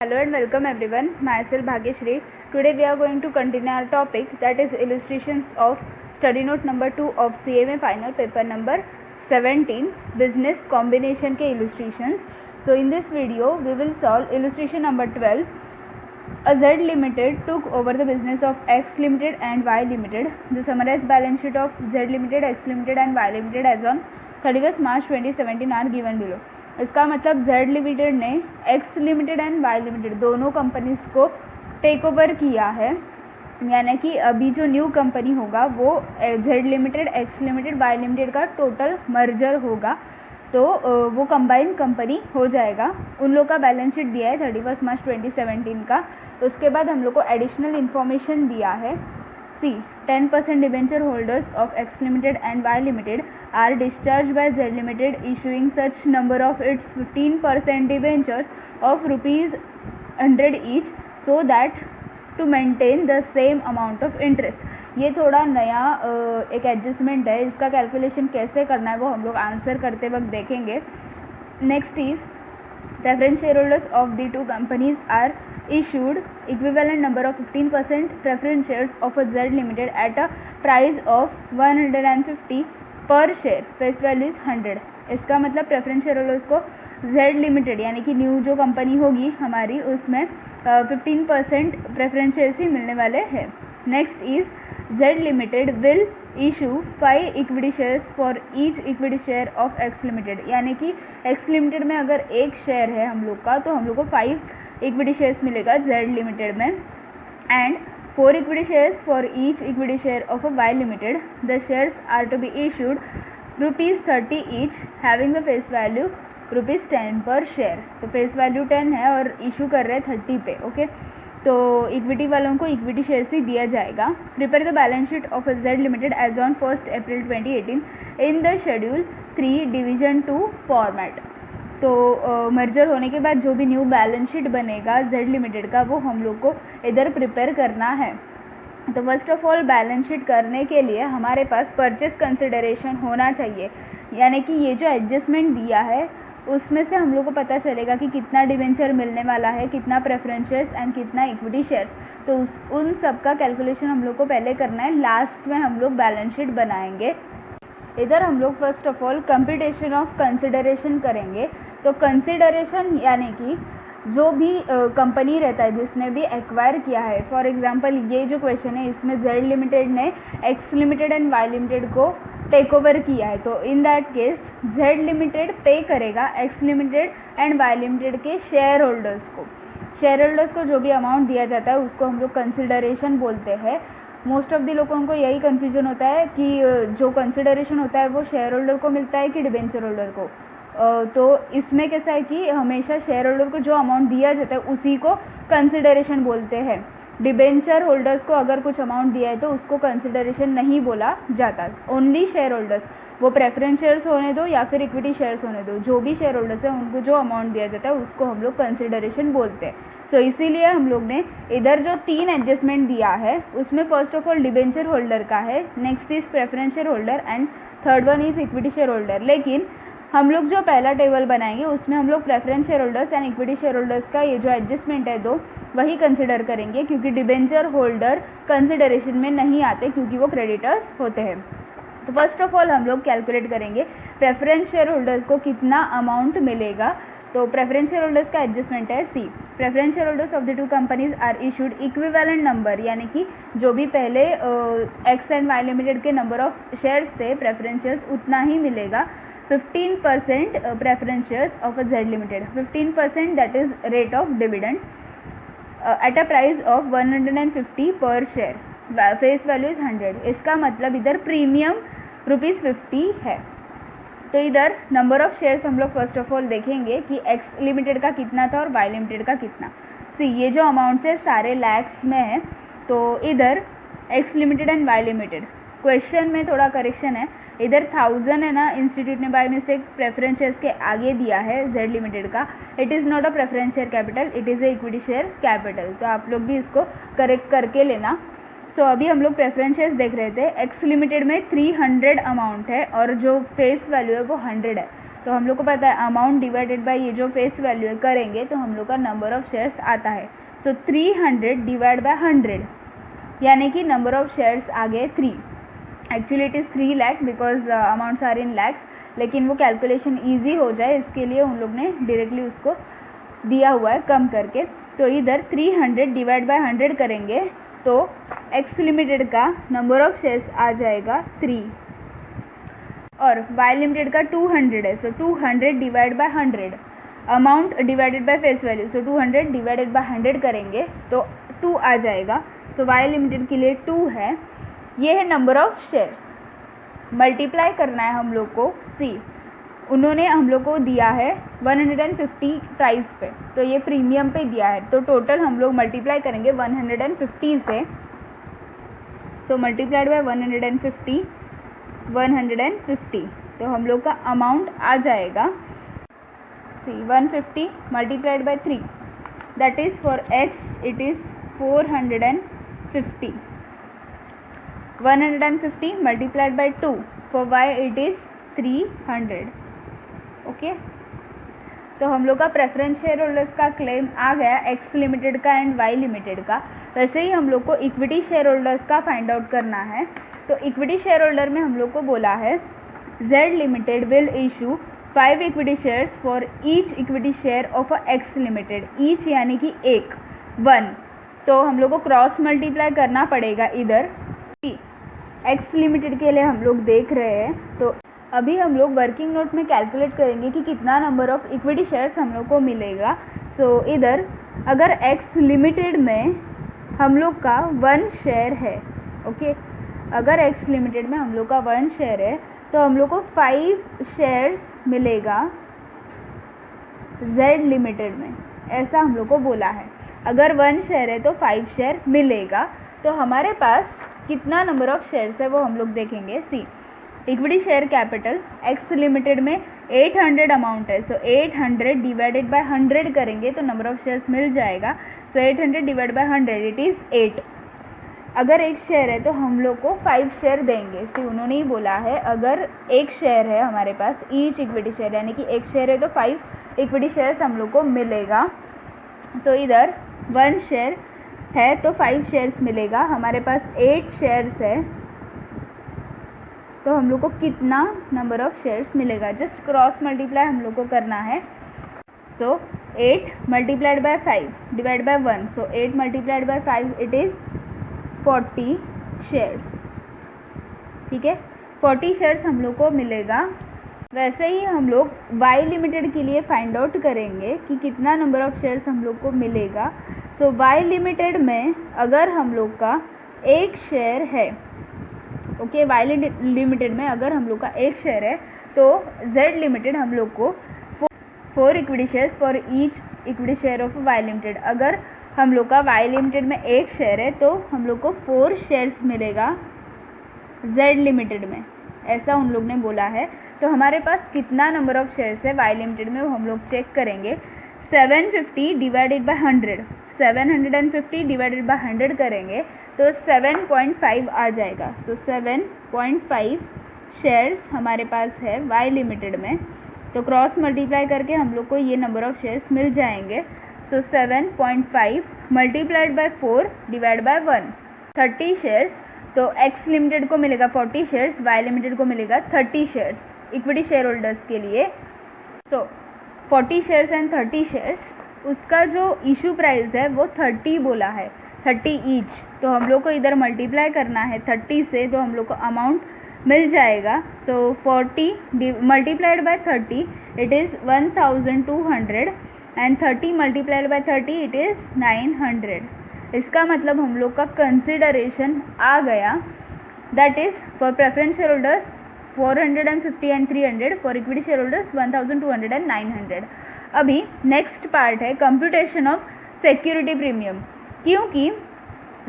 Hello and welcome everyone. Myself Bhagyashree. Today we are going to continue our topic, that is illustrations of study note number 2 of CMA final paper number 17 business combination के illustrations. So in this video we will solve illustration number 12. A Z Limited took over the business of X Limited and Y Limited. The summarized balance sheet of Z Limited, X Limited and Y Limited as on 31st March 2017 are given below. इसका मतलब Z limited ने X limited and Y limited दोनों companies को take over किया है, यानी कि अभी जो न्यू कंपनी होगा वो Z limited, X limited, Y limited का टोटल मर्जर होगा, तो वो कंबाइंड कंपनी हो जाएगा. उन लोग का बैलेंस शीट दिया है 31 मार्च 2017 का. उसके बाद हम लोग को एडिशनल इन्फॉर्मेशन दिया है. सी 10% debenture holders of X limited and Y limited are discharged by Z Limited issuing such number of its 15% debentures of rupees 100 each so that to maintain the same amount of interest. ये थोड़ा नया एक adjustment है. इसका calculation कैसे करना है वो हम लोग आंसर करते वक्त देखेंगे. Next is preference shareholders of the two companies are issued equivalent number of 15% preference shares of a Z Limited at a price of 150 पर शेयर. Face value is 100. इसका मतलब प्रेफरेंस शेयर होल्डर्स को Z limited यानी कि new जो company होगी हमारी उसमें 15% प्रेफरेंस शेयर्स ही मिलने वाले हैं. Next is Z limited will issue 5 equity shares for each equity share of X limited, यानी कि X लिमिटेड में अगर एक शेयर है हम लोग का तो हम लोग को 5 इक्विटी शेयर्स मिलेगा Z लिमिटेड में. And 4 equity shares for each equity share of a Y Limited. The shares are to be issued rupees 30 each, having the face value rupees 10 per share. तो फेस वैल्यू 10 है और issue कर रहे हैं 30 पे. Okay, तो equity वालों को इक्विटी शेयर्स ही दिया जाएगा. Prepare the balance sheet of Z limited as on 1 April 2018 in the schedule 3 division 2 format. तो मर्जर होने के बाद जो भी न्यू बैलेंस शीट बनेगा Z लिमिटेड का वो हम लोग को इधर प्रिपेयर करना है. तो first of all balance sheet करने के लिए हमारे पास परचेस कंसिडरेशन होना चाहिए, यानी कि ये जो एडजस्टमेंट दिया है उसमें से हम लोग को पता चलेगा कि कितना डिबेंचर मिलने वाला है, कितना प्रेफरेंस शेयर्स एंड कितना इक्विटी शेयर्स. तो उन सब का कैलकुलेशन हम लोग को पहले करना है. लास्ट में हम लोग बैलेंस शीट बनाएंगे. इधर हम लोग first of all computation of consideration करेंगे. तो कंसिडरेशन यानी कि जो भी कंपनी रहता है जिसने भी एक्वायर किया है, फॉर एग्जांपल ये जो क्वेश्चन है इसमें Z लिमिटेड ने X limited and Y limited को टेक ओवर किया है, तो in that case Z limited पे करेगा X limited and Y limited के शेयर होल्डर्स को. शेयर होल्डर्स को जो भी अमाउंट दिया जाता है उसको हम लोग कंसिडरेशन बोलते हैं. मोस्ट ऑफ द लोगों को यही कन्फ्यूजन होता है कि जो कंसिडरेशन होता है वो शेयर होल्डर को मिलता है कि डिबेंचर होल्डर को. तो इसमें कैसा है कि हमेशा शेयर होल्डर को जो अमाउंट दिया जाता है उसी को कंसिडरेशन बोलते हैं. डिबेंचर होल्डर्स को अगर कुछ अमाउंट दिया है तो उसको कंसिडरेशन नहीं बोला जाता. ओनली शेयर होल्डर्स, वो प्रेफरेंस शेयर्स होने दो या फिर इक्विटी शेयर्स होने दो, जो भी शेयर होल्डर्स हैं उनको जो अमाउंट दिया जाता है उसको हम लोग कंसिडरेशन बोलते हैं. सो इसीलिए हम लोग ने इधर जो 3 एडजस्टमेंट दिया है उसमें first of all debenture holder का है, next is preference share holder and third one is equity share holder. लेकिन हम लोग जो पहला टेबल बनाएंगे उसमें हम लोग preference share holders and equity share holders का ये जो एडजस्टमेंट है दो वही कंसिडर करेंगे, क्योंकि डिबेंचर होल्डर कंसिडरेशन में नहीं आते क्योंकि वो क्रेडिटर्स होते हैं. तो फर्स्ट ऑफ ऑल हम लोग कैलकुलेट करेंगे प्रेफरेंस शेयर होल्डर्स को कितना अमाउंट मिलेगा. तो प्रेफरेंस शेयर होल्डर्स का एडजस्टमेंट है see. Preference share holders of the two companies are issued equivalent number, यानी कि जो भी पहले X एंड Y लिमिटेड के नंबर ऑफ शेयर्स थे प्रेफरेंस शेयर्स उतना ही मिलेगा. 15% preference shares of a Z Limited. 15% that is rate of dividend at a price of 150 per share. Face value is 100. इसका मतलब इधर प्रीमियम ₹50 है. तो इधर नंबर ऑफ शेयर्स हम लोग फर्स्ट ऑफ ऑल देखेंगे कि X लिमिटेड का कितना था और Y लिमिटेड का कितना. सी ये जो अमाउंट्स है सारे लैक्स में है. तो इधर X limited and Y limited, question में थोड़ा करेक्शन है, इधर 1000 है ना, इंस्टीट्यूट ने बाय मिस्टेक प्रेफरेंस शेयर्स के आगे दिया है Z लिमिटेड का. It is not a preference share capital, it is a equity share capital. तो आप लोग भी इसको करेक्ट करके लेना. सो अभी हम लोग प्रेफरेंस शेयर्स देख रहे थे. X लिमिटेड में 300 अमाउंट है और जो फेस वैल्यू है वो 100 है. तो हम लोग को पता है अमाउंट डिवाइडेड बाय ये जो फेस वैल्यू करेंगे तो हम लोग का नंबर ऑफ शेयर्स आता है। सो 300 डिवाइड बाय 100 यानी कि नंबर ऑफ शेयर्स आ गए 3। Actually it is 3 lakh because amounts are in lakhs, लेकिन वो कैलकुलेशन ईजी हो जाए इसके लिए उन लोग ने डायरेक्टली उसको दिया हुआ है कम करके। तो इधर 300 डिवाइड बाय 100 करेंगे तो एक्स लिमिटेड का नंबर ऑफ शेयर्स आ जाएगा 3 और वाई लिमिटेड का 200 है। सो 200 divide by 100 amount divided by face value. So 200 divided by 100 करेंगे तो 2 आ जाएगा। सो वाई लिमिटेड के लिए 2 है। ये है नंबर ऑफ शेयर्स। मल्टीप्लाई करना है हम लोग को। सी उन्होंने हम लोग को दिया है 150 प्राइस पे, तो ये प्रीमियम पे दिया है, तो टोटल हम लोग मल्टीप्लाई करेंगे 150 से। सो मल्टीप्लाइड बाय 150 150, तो हम लोग का अमाउंट आ जाएगा सी 150 multiplied by 3 that is for x it is 450। 150 multiplied by 2 for why it is 300। Okay, तो हम लोग का प्रेफरेंस शेयर होल्डर्स का क्लेम आ गया एक्स लिमिटेड का एंड वाई लिमिटेड का। वैसे ही हम लोग को इक्विटी शेयर होल्डर्स का फाइंड आउट करना है। तो इक्विटी शेयर होल्डर में हम लोग को बोला है Z limited will issue 5 equity shares for each equity share of x limited. Each यानी कि 1, तो हम लोग को क्रॉस मल्टीप्लाई करना पड़ेगा इधर। एक्स लिमिटेड के लिए हम लोग देख रहे हैं, तो अभी हम लोग वर्किंग नोट में कैलकुलेट करेंगे कि कितना नंबर ऑफ इक्विटी शेयर्स हम लोग को मिलेगा। सो इधर अगर एक्स लिमिटेड में हम लोग का 1 शेयर है, ओके, अगर एक्स लिमिटेड में हम लोग का 1 शेयर है तो हम लोग को 5 शेयर्स मिलेगा जेड लिमिटेड में, ऐसा हम लोग को बोला है। अगर 1 शेयर है तो 5 शेयर मिलेगा। तो हमारे पास कितना नंबर ऑफ शेयर्स है वो हम लोग देखेंगे। See equity share capital X limited में 800 अमाउंट है। सो 800 डिवाइडेड बाय 100 करेंगे तो नंबर ऑफ शेयर्स मिल जाएगा। सो 800 डिवाइड बाय 100 इट इज़ 8। अगर 1 शेयर है तो हम लोग को 5 शेयर देंगे। सी उन्होंने ही बोला है अगर 1 शेयर है हमारे पास ईच इक्विटी शेयर यानी कि 1 शेयर है तो 5 इक्विटी शेयर्स हम लोग को मिलेगा। सो इधर 1 शेयर है तो 5 शेयर्स मिलेगा। हमारे पास 8 शेयर्स है तो हम लोग को कितना नंबर ऑफ शेयर्स मिलेगा, जस्ट क्रॉस मल्टीप्लाई हम लोग को करना है। सो 8 multiplied by 5 divide by 1, so 8 multiplied by 5 it is 40 shares. ठीक है, 40 शेयर्स हम लोग को मिलेगा। वैसे ही हम लोग वाई लिमिटेड के लिए फाइंड आउट करेंगे कि कितना नंबर ऑफ शेयर्स हम लोग को मिलेगा। सो वाई लिमिटेड में अगर हम लोग का 1 शेयर है, ओके, वाई लिमिटेड में अगर हम लोग का 1 शेयर है तो जेड लिमिटेड हम लोग को 4 equity shares for each equity share of Y limited. अगर हम लोग का वाई लिमिटेड में 1 शेयर है तो हम लोग को 4 शेयर्स मिलेगा जेड लिमिटेड में, ऐसा उन लोग ने बोला है। तो हमारे पास कितना नंबर ऑफ शेयर्स है वाई लिमिटेड में वो हम लोग चेक करेंगे। 750 डिवाइडेड बाय 100, 750 डिवाइडेड बाय 100 करेंगे तो 7.5 आ जाएगा। सो 7.5 शेयर्स हमारे पास है वाई लिमिटेड में, तो क्रॉस मल्टीप्लाई करके हम लोग को ये नंबर ऑफ शेयर्स मिल जाएंगे। सो 7.5 multiplied by 4 divide by 1, 30 shares. तो एक्स लिमिटेड को मिलेगा 40 शेयर्स, वाई लिमिटेड को मिलेगा 30 शेयर्स इक्विटी शेयर होल्डर्स के लिए। सो 40 शेयर्स एंड 30 शेयर्स, उसका जो इशू प्राइस है वो 30 बोला है, 30 ईच। तो हम लोग को इधर मल्टीप्लाई करना है 30 से, तो हम लोग को अमाउंट मिल जाएगा। सो 40 multiplied bye 30 it is 1200 and 30 multiplied bye 30 it is 900। इसका मतलब हम लोग का कंसिडरेशन आ गया, that is for preference share holders 450 and 300, for equity share holders 1200 and 900। अभी नेक्स्ट पार्ट है कंप्यूटेशन ऑफ सिक्योरिटी प्रीमियम। क्योंकि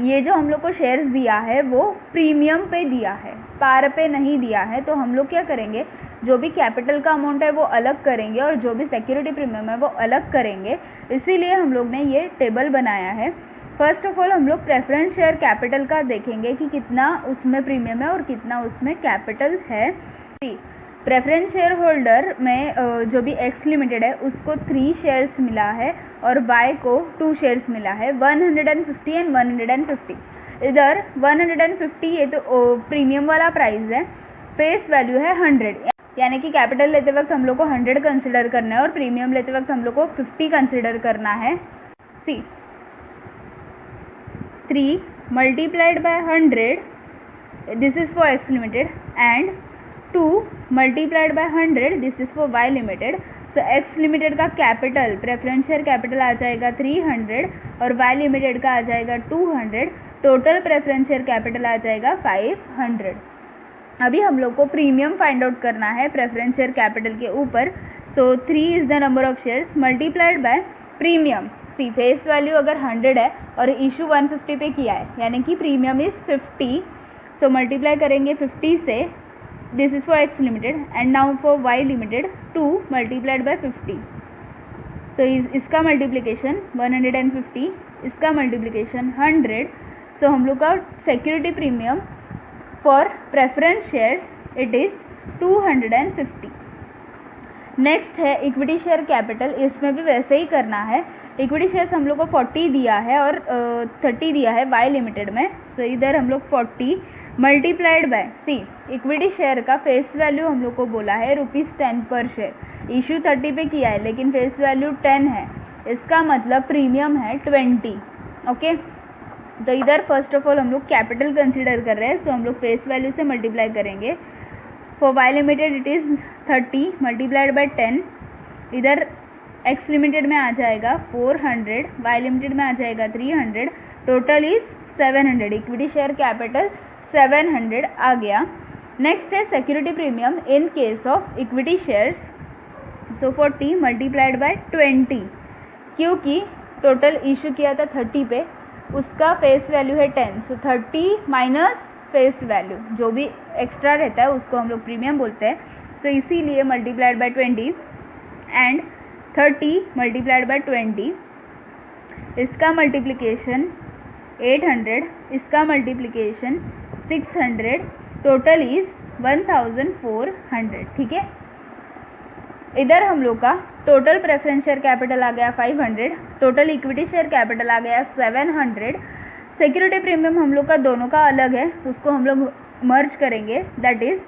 ये जो हम लोग को शेयर्स दिया है वो प्रीमियम पे दिया है, पार पे नहीं दिया है, तो हम लोग क्या करेंगे, जो भी कैपिटल का अमाउंट है वो अलग करेंगे और जो भी सिक्योरिटी प्रीमियम है वो अलग करेंगे। इसीलिए हम लोग ने ये टेबल बनाया है। फर्स्ट ऑफ ऑल हम लोग प्रेफरेंस शेयर कैपिटल का देखेंगे कि कितना उसमें प्रीमियम है और कितना उसमें कैपिटल है। प्रेफरेंस शेयर होल्डर में जो भी एक्स लिमिटेड है उसको 3 शेयर्स मिला है और वाई को 2 शेयर्स मिला है, 150 एंड 150। इधर 150 ये तो प्रीमियम वाला प्राइस है, फेस वैल्यू है 100, यानी कि कैपिटल लेते वक्त हम लोग को 100 कंसिडर करना है और प्रीमियम लेते वक्त हम लोग को 50 कंसिडर करना है। सी 3 multiplied by 100, this is for X limited, and 2 multiplied by 100, this is for Y limited. So X limited का कैपिटल प्रेफरेंस शेयर कैपिटल आ जाएगा 300 और Y लिमिटेड का आ जाएगा 200, टोटल प्रेफरेंस शेयर कैपिटल आ जाएगा 500। अभी हम लोग को प्रीमियम फाइंड आउट करना है प्रेफरेंस शेयर कैपिटल के ऊपर। So 3 is the number of shares multiplied by premium. See face value अगर 100 है और इशू 150 पे किया है, यानी कि प्रीमियम इज़ 50। सो मल्टीप्लाई करेंगे 50 से, this is for X limited, and now for Y limited 2 multiplied by 50। So इसका मल्टीप्लिकेशन 150, इसका मल्टीप्लिकेशन 100। सो हम लोग का security premium for preference shares it is 250। Next है इक्विटी शेयर कैपिटल, इसमें भी वैसे ही करना है। इक्विटी शेयर्स हम लोग को 40 दिया है और 30 दिया है वाई लिमिटेड में। सो इधर हम लोग 40 multiplied by, see equity share का फेस वैल्यू हम लोग को बोला है ₹10 पर शेयर, इशू 30 पे किया है लेकिन फेस वैल्यू 10 है, इसका मतलब प्रीमियम है 20। ओके, तो इधर फर्स्ट ऑफ ऑल हम लोग कैपिटल कंसिडर कर रहे हैं, सो हम लोग फेस वैल्यू से मल्टीप्लाई करेंगे। For Y limited it is 30 multiplied by 10, इधर एक्स लिमिटेड में आ जाएगा 400, वाई लिमिटेड में आ जाएगा 300, total is 700। Equity share capital 700 आ गया। नेक्स्ट है security premium in case of equity shares. So 40 multiplied bye 20, क्योंकि टोटल इशू किया था 30 पे, उसका फेस वैल्यू है 10। सो 30 माइनस फेस वैल्यू, जो भी एक्स्ट्रा रहता है उसको हम लोग प्रीमियम बोलते हैं। सो इसीलिए multiplied by 20 and 30 multiplied bye 20, इसका मल्टीप्लिकेशन 800, इसका मल्टीप्लिकेशन 600, टोटल इज़ 1400। ठीक है, इधर हम लोग का टोटल प्रेफरेंस शेयर कैपिटल आ गया 500, टोटल इक्विटी शेयर कैपिटल आ गया 700। सिक्योरिटी प्रीमियम हम लोग का दोनों का अलग है, उसको हम लोग मर्ज करेंगे। दैट इज़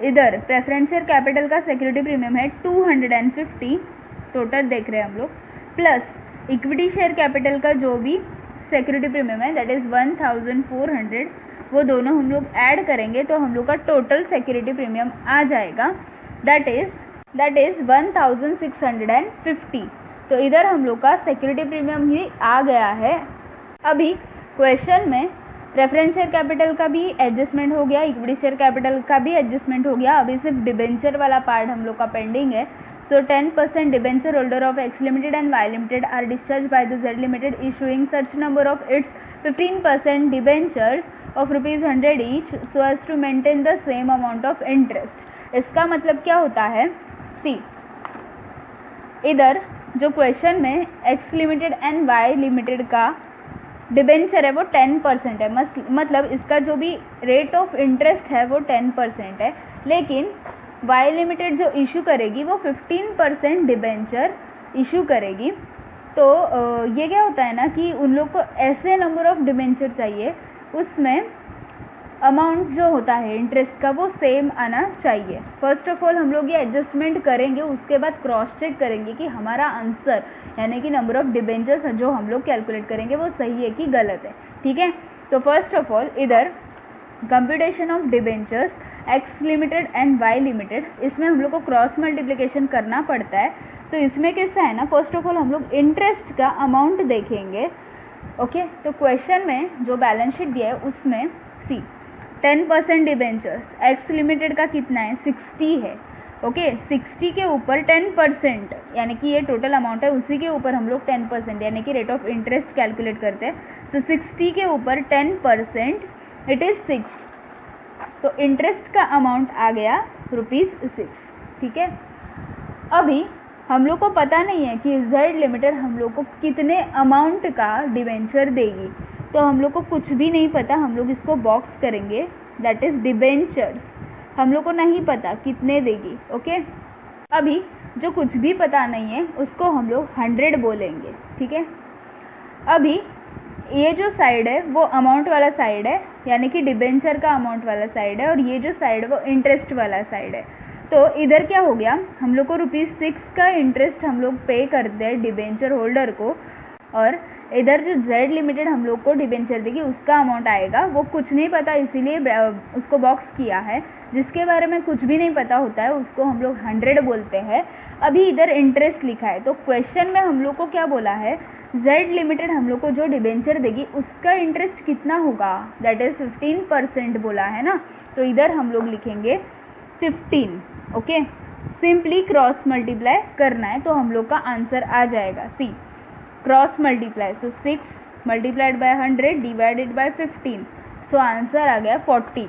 इधर प्रेफरेंस शेयर कैपिटल का सिक्योरिटी प्रीमियम है 250, टोटल देख रहे हैं हम लोग, प्लस इक्विटी शेयर कैपिटल का जो भी सिक्योरिटी प्रीमियम है दैट इज़ 1400, वो दोनों हम लोग ऐड करेंगे तो हम लोग का टोटल सिक्योरिटी प्रीमियम आ जाएगा दैट इज़ 1650। तो इधर हम लोग का सिक्योरिटी प्रीमियम ही आ गया है। अभी क्वेश्चन में प्रेफरेंस शेयर कैपिटल का भी एडजस्टमेंट हो गया, इक्विटी शेयर कैपिटल का भी एडजस्टमेंट हो गया, अभी सिर्फ डिबेंचर वाला पार्ट हम लोग का पेंडिंग है। So 10% debenture holder of X Limited and Y Limited are discharged by the Z Limited issuing such number of its 15% debentures of ₹100 each so as to maintain the same amount of interest। इसका मतलब क्या होता है? सी इधर जो question में X Limited and Y Limited का debenture है वो 10% है, मतलब इसका जो भी रेट ऑफ इंटरेस्ट है वो 10% है, लेकिन वाई लिमिटेड जो इशू करेगी वो 15% डिबेंचर इशू करेगी। तो ये क्या होता है ना कि उन लोग को ऐसे नंबर ऑफ डिबेंचर चाहिए उसमें अमाउंट जो होता है इंटरेस्ट का वो सेम आना चाहिए। फर्स्ट ऑफ ऑल हम लोग ये एडजस्टमेंट करेंगे, उसके बाद क्रॉस चेक करेंगे कि हमारा आंसर यानी कि नंबर ऑफ डिबेंचर्स जो हम लोग कैलकुलेट करेंगे वो सही है कि गलत है। ठीक है, तो फर्स्ट ऑफ ऑल इधर computation of debentures X limited and Y limited, इसमें हम लोग को क्रॉस मल्टीप्लिकेशन करना पड़ता है। सो इसमें कैसा है ना, फर्स्ट ऑफ ऑल हम लोग इंटरेस्ट का अमाउंट देखेंगे। ओके, तो क्वेश्चन में जो बैलेंस शीट दिया है उसमें सी 10% डिबेंचर्स एक्स लिमिटेड का कितना है 60 है। ओके, 60 के ऊपर 10% यानी कि ये टोटल अमाउंट है, उसी के ऊपर हम लोग 10% यानी कि रेट ऑफ इंटरेस्ट कैलकुलेट करते हैं। सो 60 के ऊपर 10% इट इज़ 6, तो इंटरेस्ट का अमाउंट आ गया ₹6। ठीक है, अभी हम लोग को पता नहीं है कि जेड लिमिटेड हम लोग को कितने अमाउंट का डिबेंचर देगी, तो हम लोग को कुछ भी नहीं पता, हम लोग इसको बॉक्स करेंगे दैट इज़ डिबेंचर्स। हम लोग को नहीं पता कितने देगी। ओके, अभी जो कुछ भी पता नहीं है उसको हम लोग 100 बोलेंगे। ठीक है, अभी ये जो साइड है वो अमाउंट वाला साइड है, यानी कि डिबेंचर का अमाउंट वाला साइड है, और ये जो साइड है वो इंटरेस्ट वाला साइड है। तो इधर क्या हो गया, हम लोग को ₹6 का इंटरेस्ट हम लोग पे करते हैं डिबेंचर होल्डर को, और इधर जो जेड लिमिटेड हम लोग को डिबेंचर देगी उसका अमाउंट आएगा। वो कुछ नहीं पता इसीलिए उसको बॉक्स किया है। जिसके बारे में कुछ भी नहीं पता होता है उसको हम लोग 100 बोलते हैं। अभी इधर इंटरेस्ट लिखा है, तो क्वेश्चन में हम लोग को क्या बोला है, जेड लिमिटेड हम लोग को जो डिबेंचर देगी उसका इंटरेस्ट कितना होगा, दैट इज़ 15% बोला है ना। तो इधर हम लोग लिखेंगे 15। ओके, सिंपली क्रॉस मल्टीप्लाई करना है तो हम लोग का आंसर आ जाएगा see, cross multiply. So 6 multiplied by 100 divided by 15, so answer आ गया 40।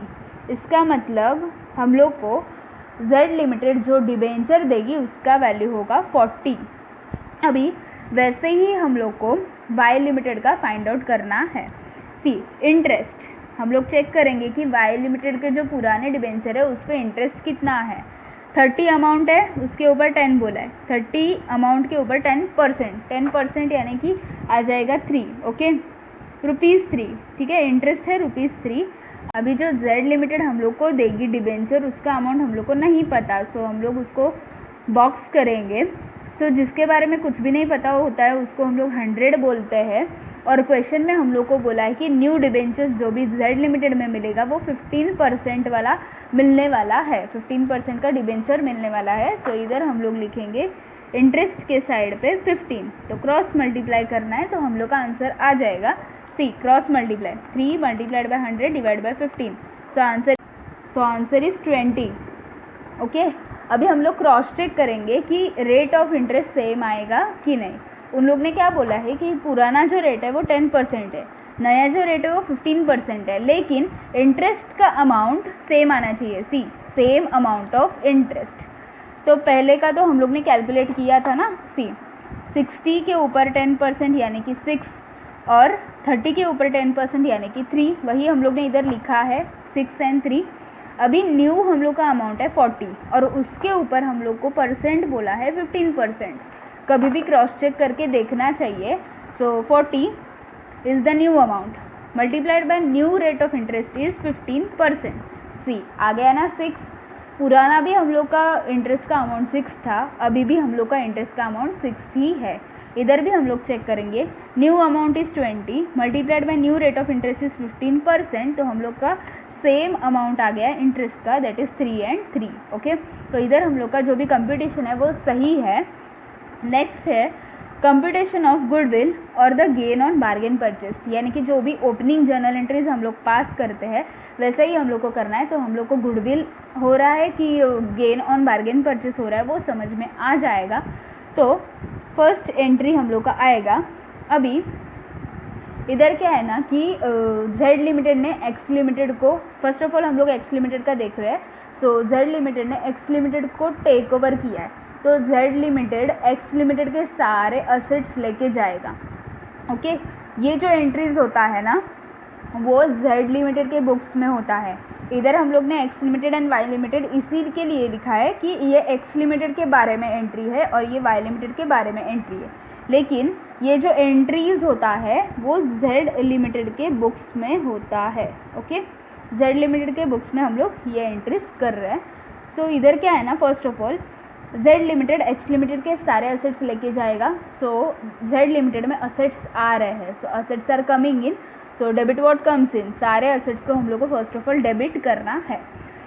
इसका मतलब हम लोग को जेड लिमिटेड जो डिबेंचर देगी उसका वैल्यू होगा 40। अभी वैसे ही हम लोग को वाई लिमिटेड का फाइंड आउट करना है। सी, इंटरेस्ट हम लोग चेक करेंगे कि वाई लिमिटेड के जो पुराने डिबेंचर है उस पर इंटरेस्ट कितना है। 30 अमाउंट है, उसके ऊपर 10 बोला है, 30 अमाउंट के ऊपर 10% यानी कि आ जाएगा 3। ओके, ₹3। ठीक है, इंटरेस्ट है ₹3। अभी जो जेड लिमिटेड हम लोग को देगी डिबेंचर उसका अमाउंट हम लोग को नहीं पता, सो हम लोग उसको बॉक्स करेंगे। सो जिसके बारे में कुछ भी नहीं पता होता है उसको हम लोग 100 बोलते हैं। और क्वेश्चन में हम लोग को बोला है कि न्यू डिबेंचर्स जो भी जेड लिमिटेड में मिलेगा वो 15% वाला मिलने वाला है, 15% का डिबेंचर मिलने वाला है। सो इधर हम लोग लिखेंगे इंटरेस्ट के साइड पे 15, तो क्रॉस मल्टीप्लाई करना है तो हम लोग का आंसर आ जाएगा see, cross multiply 3 multiplied by 100 divide by 15, so answer is 20। Okay, अभी हम लोग क्रॉस चेक करेंगे कि रेट ऑफ इंटरेस्ट सेम आएगा कि नहीं। उन लोग ने क्या बोला है कि पुराना जो रेट है वो 10% है, नया जो रेट है वो 15% है, लेकिन इंटरेस्ट का अमाउंट सेम आना चाहिए। सी, सेम अमाउंट ऑफ इंटरेस्ट। तो पहले का तो हम लोग ने कैलकुलेट किया था ना, सी 60 के ऊपर 10% यानी कि 6, और 30 के ऊपर 10% यानी कि 3, वही हम लोग ने इधर लिखा है 6 and 3। अभी न्यू हम लोग का अमाउंट है 40 और उसके ऊपर हम लोग को परसेंट बोला है 15%। कभी भी क्रॉस चेक करके देखना चाहिए। सो 40 is the new amount multiplied by new rate of interest is 15%। सी, आ गया ना 6। पुराना भी हम लोग का इंटरेस्ट का अमाउंट 6 था, अभी भी हम लोग का इंटरेस्ट का अमाउंट 6 ही है। इधर भी हम लोग चेक करेंगे, new amount is 20 multiplied by new rate of interest is 15%, तो हम लोग का सेम अमाउंट आ गया इंटरेस्ट का, दैट इज़ 3 and 3। ओके, तो इधर हम लोग का जो भी कंप्यूटेशन है वो सही है। नेक्स्ट है कंप्यूटेशन ऑफ गुडविल और the gain on bargain purchase, यानी कि जो भी ओपनिंग जर्नल एंट्रीज हम लोग पास करते हैं वैसे ही हम लोग को करना है। तो हम लोग को गुडविल हो रहा है कि गेन ऑन बार्गेन परचेस हो रहा है वो समझ में आ जाएगा। तो फर्स्ट एंट्री हम लोग का आएगा। अभी इधर क्या है ना कि जेड लिमिटेड ने एक्स लिमिटेड को, फर्स्ट ऑफ ऑल हम लोग एक्स लिमिटेड का देख रहे हैं। सो जेड लिमिटेड ने एक्स लिमिटेड को टेक ओवर किया है, तो जेड लिमिटेड एक्स लिमिटेड के सारे असेट्स लेके जाएगा। ओके, ये जो एंट्रीज होता है ना वो जेड लिमिटेड के बुक्स में होता है। इधर हम लोग ने X limited and Y limited इसी के लिए लिखा है कि ये एक्स लिमिटेड के बारे में एंट्री है और ये वाई लिमिटेड के बारे में एंट्री है, लेकिन ये जो एंट्रीज होता है वो जेड लिमिटेड के बुक्स में होता है। ओके, जेड लिमिटेड के बुक्स में हम लोग ये एंट्रीज कर रहे हैं। सो इधर क्या है ना, first of all Z limited X limited के सारे असेट्स लेके जाएगा। सो जेड लिमिटेड में असेट्स आ रहे हैं, so assets are coming in, so debit what comes in, सारे असेट्स को हम लोग को फर्स्ट ऑफ ऑल डेबिट करना है।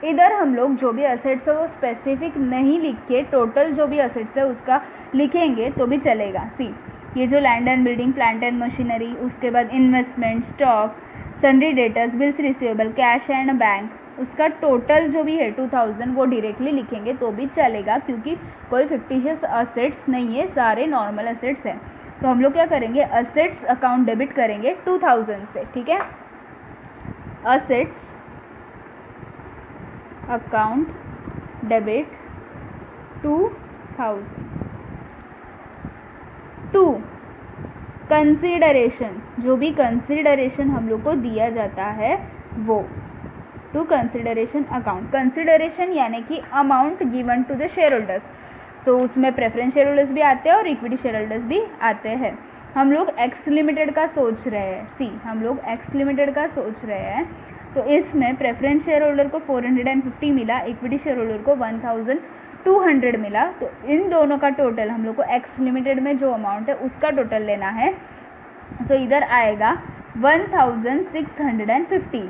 इधर हम लोग जो भी असेट्स है वो स्पेसिफिक नहीं लिख के टोटल जो भी असेट्स है उसका लिखेंगे तो भी चलेगा। सी, ये जो land and building, plant and machinery, उसके बाद investment, stock, sundry debtors, bills receivable, cash and bank, उसका टोटल जो भी है 2000 वो डायरेक्टली लिखेंगे तो भी चलेगा, क्योंकि कोई फिक्टिशियस असेट्स नहीं है, सारे नॉर्मल असेट्स हैं। तो हम लोग क्या करेंगे, असेट्स अकाउंट डेबिट करेंगे 2000 से। ठीक है, assets account debit 2000 to consideration, जो भी कंसीडरेशन हम लोग को दिया जाता है वो टू कंसिडरेशन अकाउंट। कंसिडरेशन यानी कि amount given to the share holders. So उसमें प्रेफरेंस शेयर होल्डर्स भी आते हैं और इक्विटी शेयर होल्डर्स भी आते हैं। हम लोग एक्स लिमिटेड का सोच रहे हैं, हम लोग एक्स लिमिटेड का सोच रहे हैं। तो इसमें प्रेफरेंस शेयर होल्डर को 450 मिला, इक्विटी शेयर होल्डर को 1200 मिला। तो इन दोनों का टोटल हम लोग को एक्स लिमिटेड में जो अमाउंट है उसका टोटल लेना है। सो इधर आएगा 1650,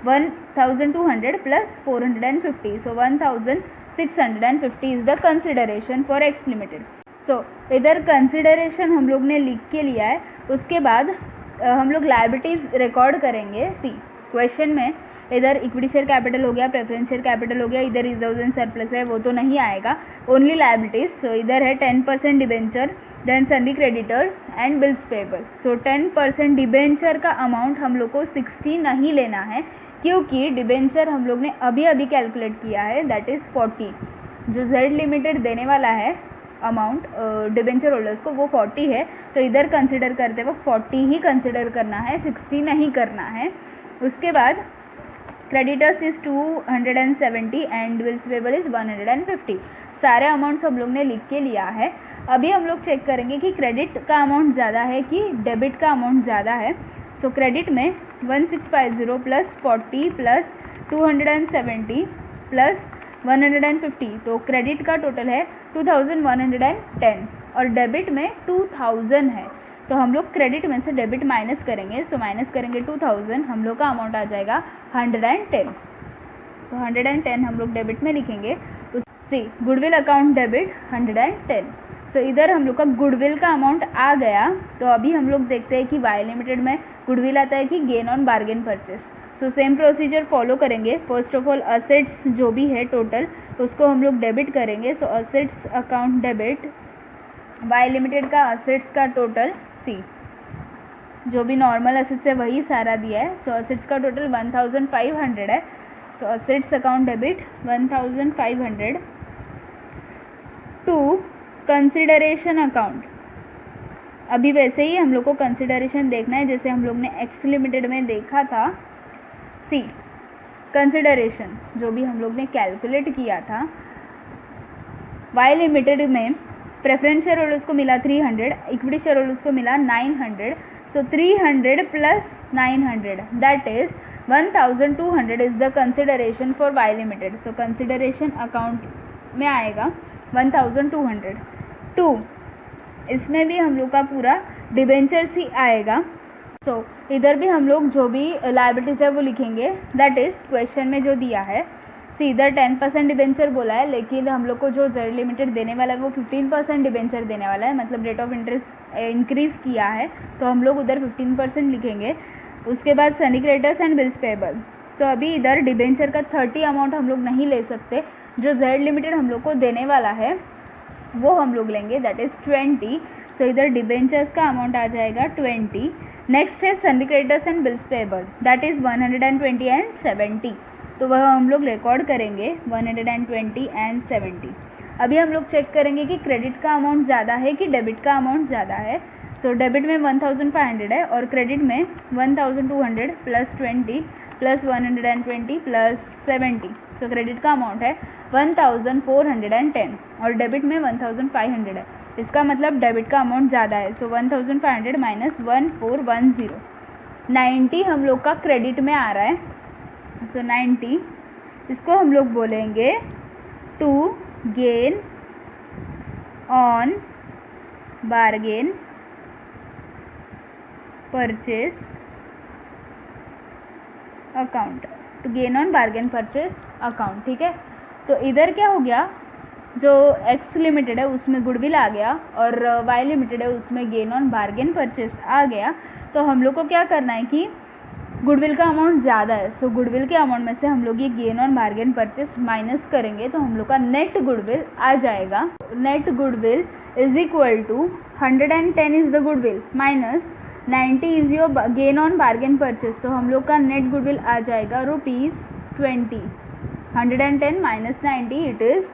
1200 plus 450, so 1650 is the consideration for X limited. So इधर कंसिडरेशन हम लोग ने लिख के लिया है। उसके बाद हम लोग लायबिलिटीज़ रिकॉर्ड करेंगे। क्वेश्चन में इधर इक्विटी शेयर कैपिटल हो गया, प्रेफरेंस शेयर कैपिटल हो गया, इधर रिजर्व एंड सरप्लस है वो तो नहीं आएगा, ओनली लायबिलिटीज। सो इधर है 10% debenture, then sundry creditors and bills payable. So 10% debenture का अमाउंट हम लोग को 60 नहीं लेना है, क्योंकि डिबेंचर हम लोग ने अभी अभी कैलकुलेट किया है, दैट इज़ 40। जो जेड लिमिटेड देने वाला है अमाउंट डिबेंचर होल्डर्स को वो 40 है। तो इधर कंसिडर करते वक्त 40 ही कंसिडर करना है, 60 नहीं करना है। उसके बाद creditors is 270 and bills payable is 150। सारे अमाउंट्स हम लोग ने लिख के लिया है। अभी हम लोग चेक करेंगे कि क्रेडिट का अमाउंट ज़्यादा है कि डेबिट का अमाउंट ज़्यादा है। सो क्रेडिट में 1650 प्लस 40 प्लस 270 प्लस 150, तो क्रेडिट का टोटल है 2110 और डेबिट में 2000 है। तो हम लोग क्रेडिट में से डेबिट माइनस करेंगे। सो माइनस करेंगे 2000, हम लोग का अमाउंट आ जाएगा 110। तो 110 हम लोग डेबिट में लिखेंगे। Goodwill account debit 110। सो इधर हम लोग का गुडविल का अमाउंट आ गया। तो अभी हम लोग देखते हैं कि वाई लिमिटेड में गुडविल आता है कि gain on bargain purchase. So same procedure follow करेंगे। फर्स्ट ऑफ ऑल असेट्स जो भी है टोटल उसको हम लोग डेबिट करेंगे। So assets account debit, Y limited का असेट्स का टोटल जो भी नॉर्मल असेट्स है वही सारा दिया है। सो असेट्स का टोटल 1500 है। So assets account debit 1500 to consideration account. अभी वैसे ही हम लोग को कंसिडरेशन देखना है जैसे हम लोग ने एक्स लिमिटेड में देखा था। कंसिडरेशन जो भी हम लोग ने कैलकुलेट किया था, वाई लिमिटेड में प्रेफरेंस शेयर होल्डर्स को मिला 300, इक्विटी शेयर होल्डर्स को मिला 900। So 300 plus 900 that is 1200 is the consideration for Y limited. So consideration account में आएगा 1200। टू इसमें भी हम लोग का पूरा डिबेंचर्स ही आएगा। सो इधर भी हम लोग जो भी लायबिलिटीज है वो लिखेंगे, दैट इज क्वेश्चन में जो दिया है। इधर 10% डिबेंचर बोला है, लेकिन हम लोग को जो जेड लिमिटेड देने वाला है वो 15% डिबेंचर देने वाला है, मतलब रेट ऑफ इंटरेस्ट इंक्रीज़ किया है तो हम लोग उधर 15% लिखेंगे। उसके बाद sundry creditors and bills payable. So अभी इधर डिबेंचर का 30 अमाउंट हम लोग नहीं ले सकते, जो जेड लिमिटेड हम लोग को देने वाला है वो हम लोग लेंगे, दैट इज़ 20। सो इधर डिबेंचर्स का अमाउंट आ जाएगा 20। नेक्स्ट है Sunny creditors and bills payable, that is 120 and 70। तो वह हम लोग रिकॉर्ड करेंगे 120 एंड 70। अभी हम लोग चेक करेंगे कि क्रेडिट का अमाउंट ज़्यादा है कि डेबिट का अमाउंट ज़्यादा है। सो डेबिट में 1500 है और क्रेडिट में 1200 प्लस 20 प्लस 120 प्लस 70। सो क्रेडिट का अमाउंट है 1410 और डेबिट में 1500 है। इसका मतलब डेबिट का अमाउंट ज़्यादा है। सो 1500 माइनस 1410, 90 हम लोग का क्रेडिट में आ रहा है। सो 90 इसको हम लोग बोलेंगे to gain on bargain purchase account, to gain on bargain purchase account. ठीक है, तो इधर क्या हो गया, जो एक्स लिमिटेड है उसमें गुडविल आ गया और वाई लिमिटेड है उसमें गेन ऑन बार्गेन परचेस आ गया। तो हम लोग को क्या करना है कि गुडविल का अमाउंट ज़्यादा है। सो गुडविल के अमाउंट में से हम लोग ये gain on bargain purchase minus करेंगे तो हम लोग का नेट गुडविल आ जाएगा। Net goodwill is equal to 110 is the goodwill minus 90 is your gain on bargain purchase. तो हम लोग का नेट गुडविल आ जाएगा ₹20। 110 माइनस 90 इट इज़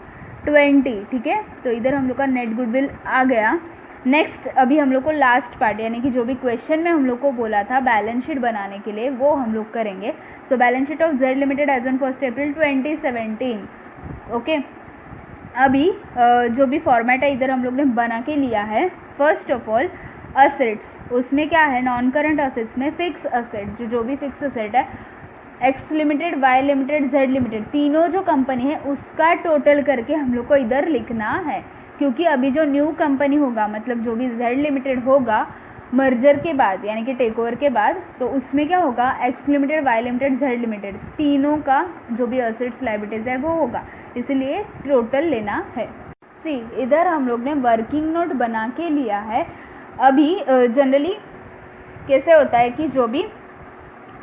20। ठीक है, तो इधर हम लोग का नेट गुडविल आ गया। नेक्स्ट अभी हम लोग को लास्ट पार्ट यानी कि जो भी क्वेश्चन में हम लोग को बोला था बैलेंस शीट बनाने के लिए वो हम लोग करेंगे। So balance sheet of Z limited as on 1 April 2017। Okay, अभी जो भी फॉर्मेट है इधर हम लोग ने बना के लिया है। फर्स्ट ऑफ ऑल असेट्स, उसमें क्या है नॉन करंट असेट्स में फिक्स असेट, जो भी फिक्स असेट है X limited, Y limited, Z limited, तीनों जो कंपनी है उसका टोटल करके हम लोग को इधर लिखना है। क्योंकि अभी जो न्यू कंपनी होगा मतलब जो भी जेड लिमिटेड होगा मर्जर के बाद यानी कि टेक ओवर के बाद, तो उसमें क्या होगा X limited, Y limited, Z limited तीनों का जो भी असेट्स लायबिलिटीज है वो होगा, इसलिए टोटल लेना है। सी इधर हम लोग ने वर्किंग नोट बना के लिया है। अभी जनरली कैसे होता है कि जो भी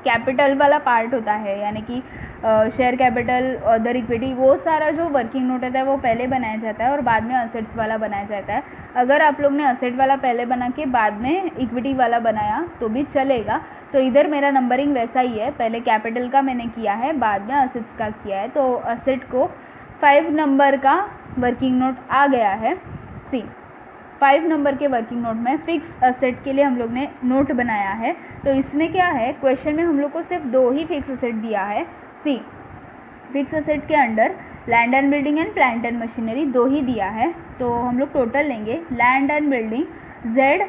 कैपिटल वाला पार्ट होता है यानी कि शेयर कैपिटल, अदर इक्विटी, वो सारा जो वर्किंग नोट होता है वो पहले बनाया जाता है और बाद में असेट्स वाला बनाया जाता है। अगर आप लोग ने असेट वाला पहले बना के बाद में इक्विटी वाला बनाया तो भी चलेगा। तो इधर मेरा नंबरिंग वैसा ही है, पहले कैपिटल का मैंने किया है बाद में असेट्स का किया है। तो असेट को 5 नंबर का वर्किंग नोट आ गया है। सी 5 नंबर के वर्किंग नोट में फिक्स असेट के लिए हम लोग ने नोट बनाया है। तो इसमें क्या है क्वेश्चन में हम लोग को सिर्फ 2 ही फिक्स असेट दिया है। सी फिक्स असेट के under land and building and plant and machinery 2 ही दिया है। तो हम लोग टोटल लेंगे land and building Z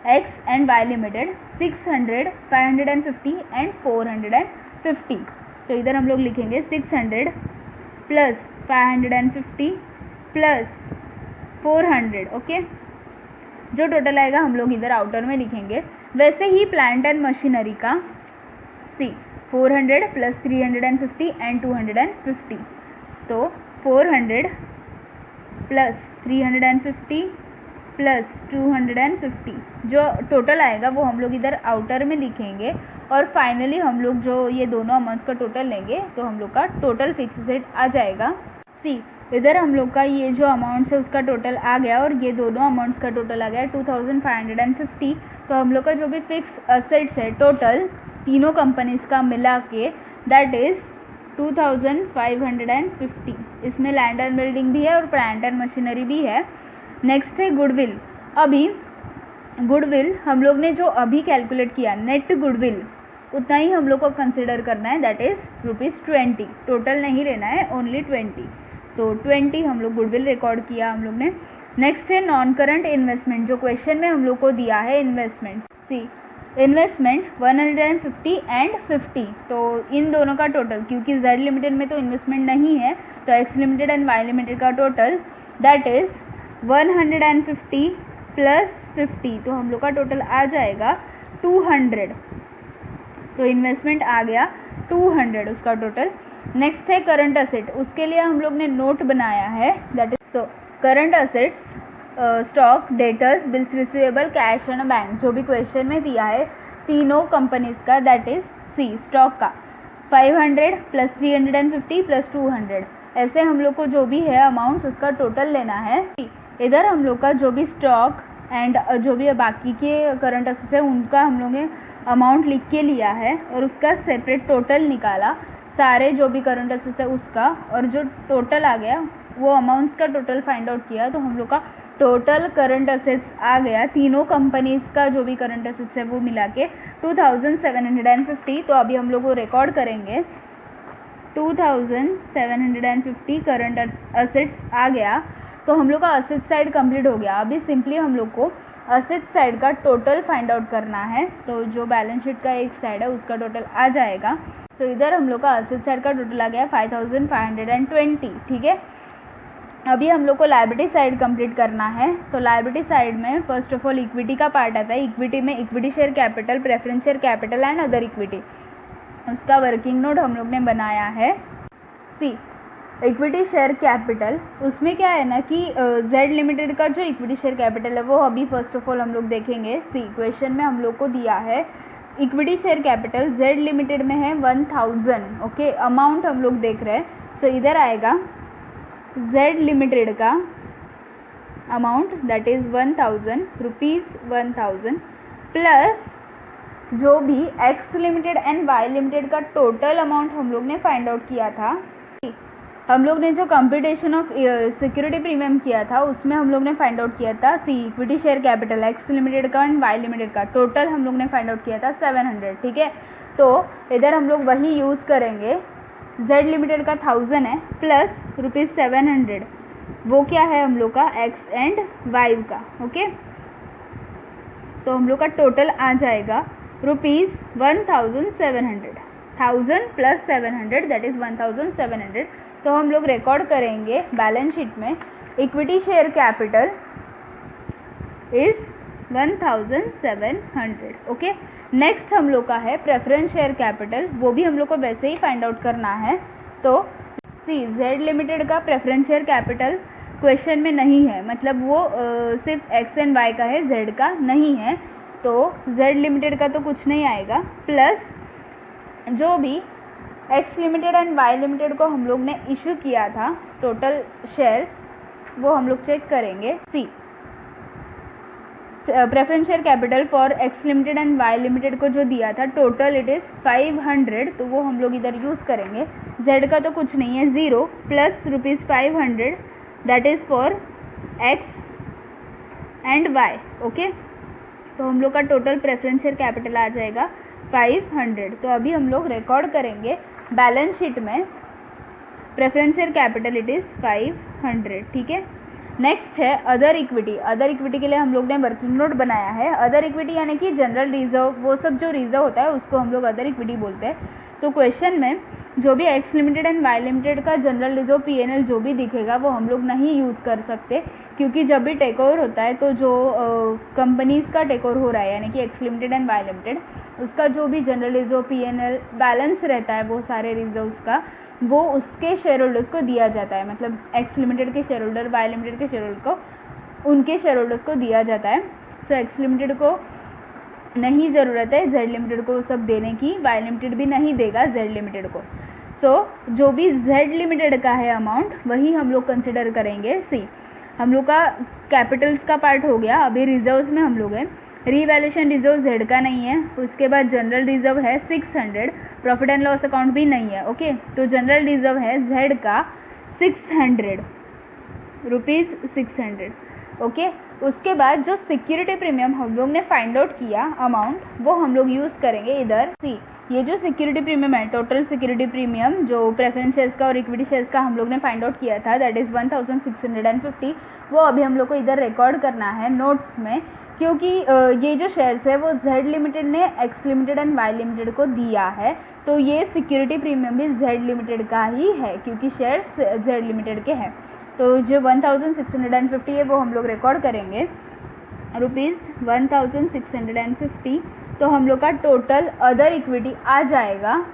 X and Y limited 600, 550 and 450। तो इधर हम लोग लिखेंगे 600 प्लस 550 प्लस 400। ओके, जो टोटल आएगा हम लोग इधर आउटर में लिखेंगे। वैसे ही प्लांट एंड मशीनरी का सी 400 प्लस 350 एंड 250। तो 400 प्लस 350 प्लस 250 जो टोटल आएगा वो हम लोग इधर आउटर में लिखेंगे और फाइनली हम लोग जो ये दोनों अमाउंट्स का टोटल लेंगे तो हम लोग का टोटल फिक्स असेट आ जाएगा। सी इधर हम लोग का ये जो अमाउंट्स है उसका टोटल आ गया और ये दोनों अमाउंट्स का टोटल आ गया 2550। तो हम लोग का जो भी फिक्स असेट्स है टोटल तीनों कंपनीज का मिला के दैट इज़ 2550। इसमें लैंड एंड बिल्डिंग भी है और प्लांट एंड मशीनरी भी है। नेक्स्ट है गुडविल। अभी गुडविल हम लोग ने जो अभी कैलकुलेट किया नेट गुडविल उतना ही हम लोग को कंसिडर करना है, दैट इज़ ₹20। टोटल नहीं लेना है, ओनली 20। तो 20 हम लोग गुडविल रिकॉर्ड किया हम लोग ने। नेक्स्ट है नॉन करंट इन्वेस्टमेंट, जो क्वेश्चन में हम लोग को दिया है इन्वेस्टमेंट। C investment 150 and 50। तो इन दोनों का टोटल, क्योंकि जेड लिमिटेड में तो इन्वेस्टमेंट नहीं है, तो X limited and Y limited का टोटल दैट इज़ 150 प्लस 50। तो हम लोग का टोटल आ जाएगा 200। तो इन्वेस्टमेंट आ गया 200 उसका टोटल। नेक्स्ट है करंट असेट, उसके लिए हम लोग ने नोट बनाया है that is so current assets stock, debtors, bills receivable, cash and bank, जो भी क्वेश्चन में दिया है तीनों कंपनीज का दैट इज सी स्टॉक का 500 प्लस 350 प्लस 200। ऐसे हम लोग को जो भी है अमाउंट्स उसका टोटल लेना है। इधर हम लोग का जो भी स्टॉक एंड जो भी बाकी के करंट असेट्स है उनका हम लोग ने अमाउंट लिख के लिया है और उसका सेपरेट टोटल निकाला, सारे जो भी करंट असेट्स है उसका, और जो टोटल आ गया वो अमाउंट्स का टोटल फाइंड आउट किया तो हम लोग का टोटल करंट असेट्स आ गया तीनों कंपनीज का जो भी करंट असेट्स है वो मिला के 2750। तो अभी हम लोग वो रिकॉर्ड करेंगे 2750 करंट असेट्स आ गया। तो हम लोग का असेट साइड कंप्लीट हो गया। अभी सिंपली हम लोग को असेट साइड का टोटल फाइंड आउट करना है। तो जो बैलेंस शीट का एक साइड है उसका टोटल आ जाएगा। तो इधर हम लोग का असेट साइड का टोटल आ गया 5520। ठीक है, अभी हम लोग को लायबिलिटी साइड कंप्लीट करना है। तो लायबिलिटी साइड में फर्स्ट ऑफ ऑल इक्विटी का पार्ट आता है। इक्विटी में equity share capital, preference share capital and other equity, उसका वर्किंग नोट हम लोग ने बनाया है। सी इक्विटी शेयर कैपिटल, उसमें क्या है ना कि जेड लिमिटेड का जो इक्विटी शेयर कैपिटल है वो अभी फर्स्ट ऑफ ऑल हम लोग देखेंगे। सी क्वेश्चन में हम लोग को दिया है equity share capital Z limited में है 1000। ओके, अमाउंट हम लोग देख रहे हैं। सो इधर आएगा जेड लिमिटेड का अमाउंट दैट इज़ 1000 ₹1000 प्लस जो भी X limited and Y limited का टोटल अमाउंट हम लोग ने फाइंड आउट किया था हम लोग ने जो कंप्यूटेशन ऑफ सिक्योरिटी प्रीमियम किया था उसमें हम लोग ने फाइंड आउट किया था see equity share capital X limited का एंड वाई लिमिटेड का टोटल हम लोग ने फाइंड आउट किया था 700, ठीक है। तो इधर हम लोग वही यूज़ करेंगे, जेड लिमिटेड का 1000 है प्लस ₹700, वो क्या है हम लोग का एक्स एंड वाई का, ओके। तो हम लोग का टोटल आ जाएगा ₹1700, 1000 प्लस 700 दैट इज़ 1700। तो हम लोग रिकॉर्ड करेंगे बैलेंस शीट में equity share capital is 1700, okay. Next हम लोग का है प्रेफरेंस शेयर कैपिटल, वो भी हम लोग को वैसे ही फाइंड आउट करना है। तो सी जेड लिमिटेड का प्रेफरेंस शेयर कैपिटल क्वेश्चन में नहीं है, मतलब वो सिर्फ एक्स एंड वाई का है, जेड का नहीं है। तो जेड लिमिटेड का तो कुछ नहीं आएगा, प्लस जो भी X limited and Y limited को हम लोग ने इशू किया था टोटल शेयर्स, वो हम लोग चेक करेंगे। See preference share capital for X limited and Y limited को जो दिया था टोटल इट इज़ 500, तो वो हम लोग इधर यूज़ करेंगे। जेड का तो कुछ नहीं है, 0 plus ₹500 that is for X and Y, okay. तो हम लोग का टोटल प्रेफरेंस शेयर कैपिटल आ जाएगा 500। तो अभी हम लोग रिकॉर्ड करेंगे बैलेंस शीट में preference share capital it is 500, ठीक है। नेक्स्ट है अदर इक्विटी। अदर इक्विटी के लिए हम लोग ने वर्किंग नोट बनाया है। अदर इक्विटी यानी कि जनरल रिजर्व, वो सब जो रिजर्व होता है उसको हम लोग अदर इक्विटी बोलते हैं। तो क्वेश्चन में जो भी X limited and Y limited का जनरल रिजर्व पीएनएल जो भी दिखेगा वो हम लोग नहीं यूज़ कर सकते, क्योंकि जब भी टेक ओवर होता है तो जो कंपनीज़ का टेक ओवर हो रहा है यानी कि X limited and Y limited, उसका जो भी जनरल रिजर्व पीएनएल बैलेंस रहता है वो सारे रिजर्व्स का, वो उसके शेयर होल्डर्स को दिया जाता है। मतलब एक्स लिमिटेड के शेयर होल्डर, वाई लिमिटेड के शेयर होल्डर को उनके शेयर होल्डर्स को दिया जाता है। सो एक्स लिमिटेड को नहीं ज़रूरत है जेड लिमिटेड को सब देने की, वाई लिमिटेड भी नहीं देगा जेड लिमिटेड को। सो जो भी जेड लिमिटेड का है अमाउंट वही हम लोग कंसिडर करेंगे। सी हम लोग का कैपिटल्स का पार्ट हो गया। अभी रिजर्व्स में हम लोग हैं, रीवैल्यूएशन रिजर्व जेड का नहीं है, उसके बाद जनरल रिजर्व है 600, प्रॉफिट एंड लॉस अकाउंट भी नहीं है, ओके। तो जनरल रिजर्व है जेड का 600 ₹600, ओके। उसके बाद जो सिक्योरिटी प्रीमियम हम लोग ने फाइंड आउट किया अमाउंट, वो हम लोग यूज़ करेंगे इधर। सी ये जो सिक्योरिटी प्रीमियम है, टोटल सिक्योरिटी प्रीमियम जो प्रेफरेंस शेयर्स का और इक्विटी शेयर्स का हम लोग ने फाइंड आउट किया था दैट इज़ 1650, वो अभी हम लोग को इधर रिकॉर्ड करना है नोट्स में, क्योंकि ये जो शेयर्स है वो जेड लिमिटेड ने X limited and Y limited को दिया है। तो ये सिक्योरिटी प्रीमियम भी जेड लिमिटेड का ही है क्योंकि शेयर्स जेड लिमिटेड के हैं। तो जो 1650 है वो हम लोग रिकॉर्ड करेंगे ₹1650। तो हम लोग का टोटल अदर इक्विटी आ जाएगा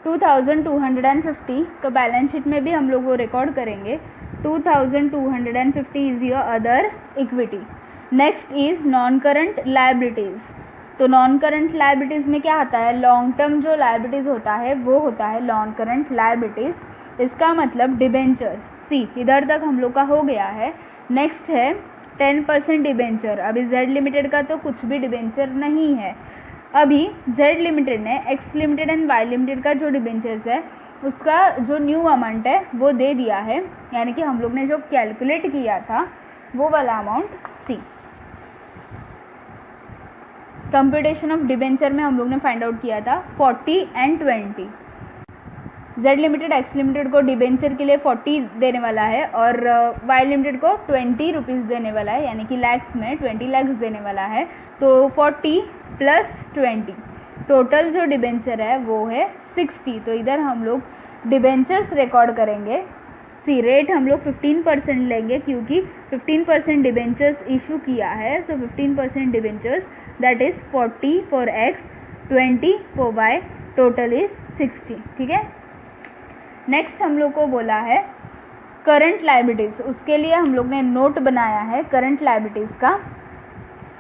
2250। तो बैलेंस शीट में भी हम लोग वो रिकॉर्ड करेंगे 2250 is your other equity. Next is non current liabilities. तो नॉन करंट लायबिलिटीज़ में क्या आता है, लॉन्ग टर्म जो लायबिलिटीज़ होता है वो होता है नॉन करंट लायबिलिटीज़। इसका मतलब डिबेंचर। सी इधर तक हम लोग का हो गया है। नेक्स्ट है 10% डिबेंचर। अभी जेड लिमिटेड का तो कुछ भी डिबेंचर नहीं है। अभी जेड लिमिटेड ने X limited and Y limited का जो डिबेंचर्स है उसका जो न्यू अमाउंट है वो दे दिया है, यानी कि हम लोग ने जो कैलकुलेट किया था वो वाला amount. See computation of debenture में हम लोग ने फाइंड आउट किया था 40 and 20। Z limited X limited को डिबेंचर के लिए 40 देने वाला है और वाई लिमिटेड को 20 रुपीज़ देने वाला है, यानी कि लैक्स में 20 लैक्स देने वाला है। तो 40 प्लस 20 टोटल जो डिबेंचर है वो है 60। तो इधर हम लोग डिबेंचर्स रिकॉर्ड करेंगे। सी रेट हम लोग 15% लेंगे क्योंकि 15% डिबेंचर्स इशू किया है। So 15% debentures that is 40 for X, 20 for Y, total is 60, ठीक है। नेक्स्ट हम लोग को बोला है करंट लायबिलिटीज़। उसके लिए हम लोग ने नोट बनाया है करंट लायबिलिटीज़ का।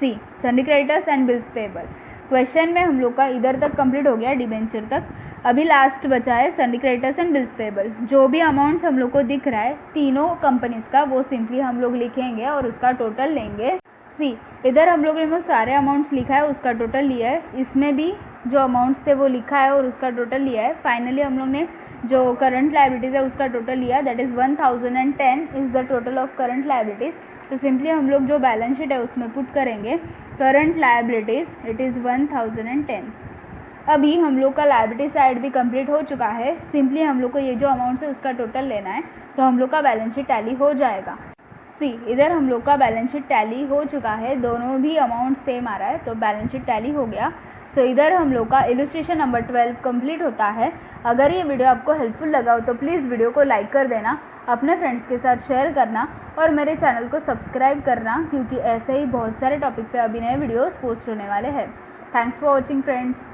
See sundry creditors and bills payable. Question में हम लोग का इधर तक कंप्लीट हो गया डिबेंचर तक। अभी लास्ट बचा है सन्डी क्रेडिटर्स एंड बिल्स पेबल। जो भी अमाउंट्स हम लोग को दिख रहा है तीनों कंपनीज़ का वो सिंपली हम लोग लिखेंगे और उसका टोटल लेंगे। सी इधर हम लोग ने वो सारे अमाउंट्स लिखा है, उसका टोटल लिया है। इसमें भी जो अमाउंट्स थे वो लिखा है और उसका टोटल लिया है। फाइनली हम लोग ने जो करंट लाइबिलिटीज़ है उसका टोटल लिया, that is 1010 is the total of current liabilities. तो सिंपली हम लोग जो बैलेंस शीट है उसमें पुट करेंगे करंट लाइबिलिटीज़ इट इज़ 1010। अभी हम लोग का लाइबिलिटी साइड भी कंप्लीट हो चुका है, सिंपली हम लोग को ये जो अमाउंट है उसका टोटल लेना है, तो हम लोग का बैलेंस शीट टैली हो जाएगा। सी इधर हम लोग का बैलेंस शीट टैली हो चुका है, दोनों भी अमाउंट सेम आ रहा है, तो बैलेंस शीट टैली हो गया। सो इधर हम लोग का इलस्ट्रेशन नंबर 12 कंप्लीट होता है। अगर ये वीडियो आपको हेल्पफुल लगा हो तो प्लीज़ वीडियो को लाइक कर देना, अपने फ्रेंड्स के साथ शेयर करना और मेरे चैनल को सब्सक्राइब करना, क्योंकि ऐसे ही बहुत सारे टॉपिक पे अभी नए वीडियोस पोस्ट होने वाले हैं। Thanks for watching friends.